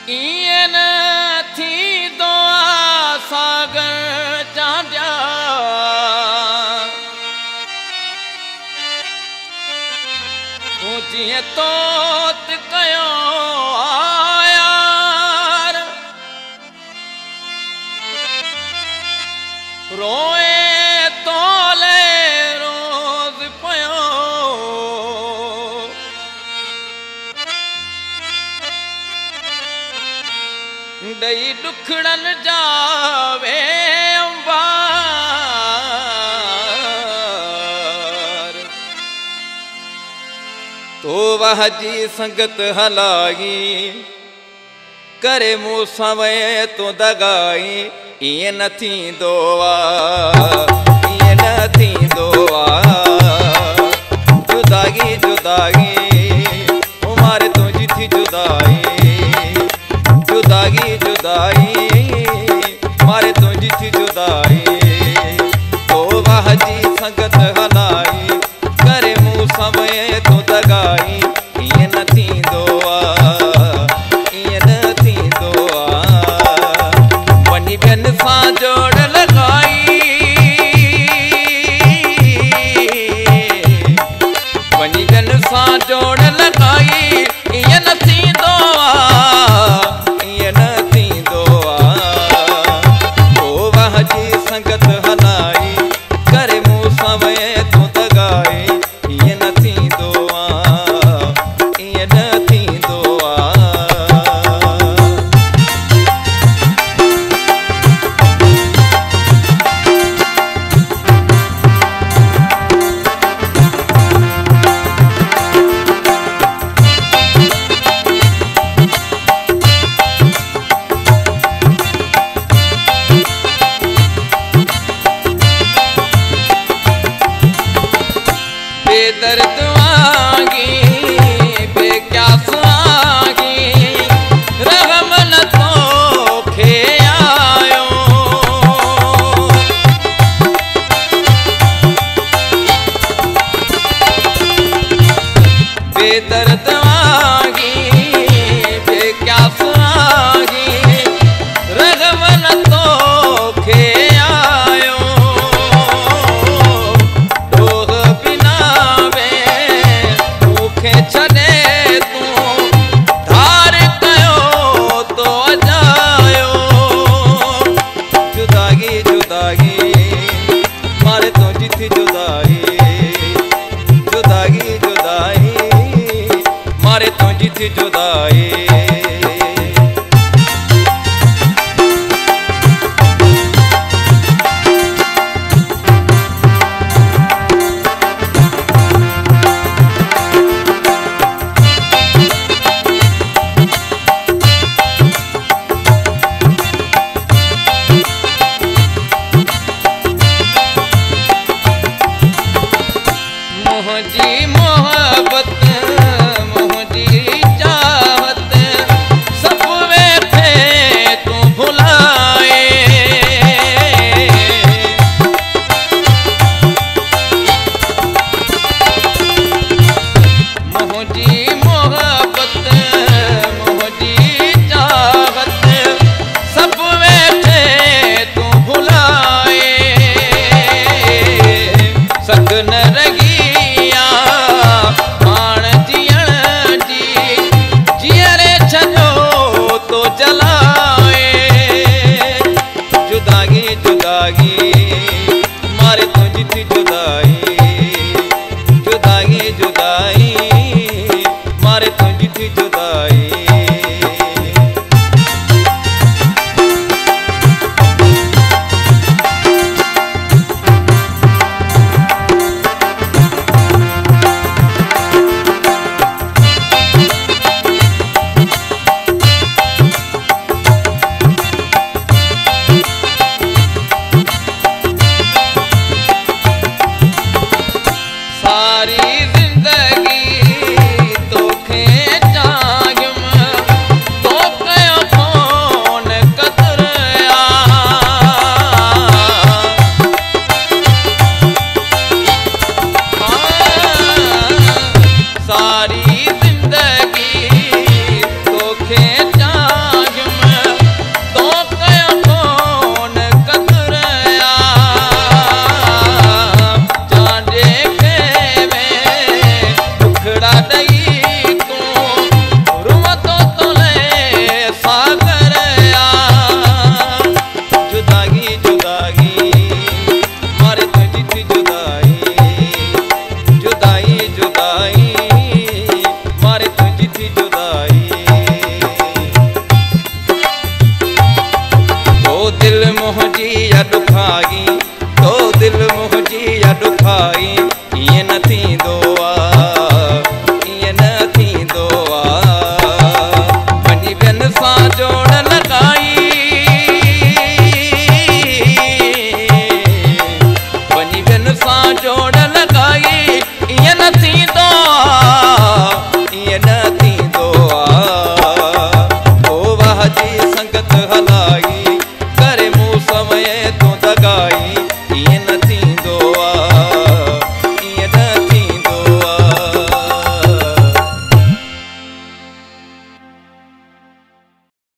ईअं न थींदो सागर चांडिया तूं जीअं तोत कयो यार रोए तोले रोज़ पियो ॾई ॾुखड़नि जा वे अंबार तो वह जी संगत हलाई करे मूंसां वे तो दगाई ईअं न थींदो ईअं न थींदो जुदागी जुदागी उमारे तुंहिंजी थी जुदाई जुदागी जुदाई मारे तुंहिंजी थी जुदाई तो वाह जी संगत हलाई करे मूंसां वे तो दगाई ईअं न थींदो ईअं न थींदो वञी ॿियनि सां जोड़ लॻाई वञी ॿियनि सां जोड़ लॻाई ईअं न थींदो संगत हलाई करे मूंसां वे तो दगाई ईअं न थींदो ईअं न थींदो बेदर्द आगी बेक्यास आगी रहम न तोखे आयो बेदर्द आगी बेक्यास आगी रहम न तोखे आयो छॾे तूं धार कयो तो अजायो जुदागी जुदागी मारे तुंहिंजी थी जुदाई जुदागी जुदाई मारे तुंहिंजी थी जुदाई मुंहिंजी मोहब्बत मुंहिंजी चाहत सभु वेठे तूं भुलाए मुंहिंजी मोहब्बत मुंहिंजी चाहत सभु वेठे तूं भुलाए सग न रही तो जलाए जुदागी जुदागी मारे तुंहिंजी थी जुदाई जुदागी जुदाई मारे तुंहिंजी थी जुदाई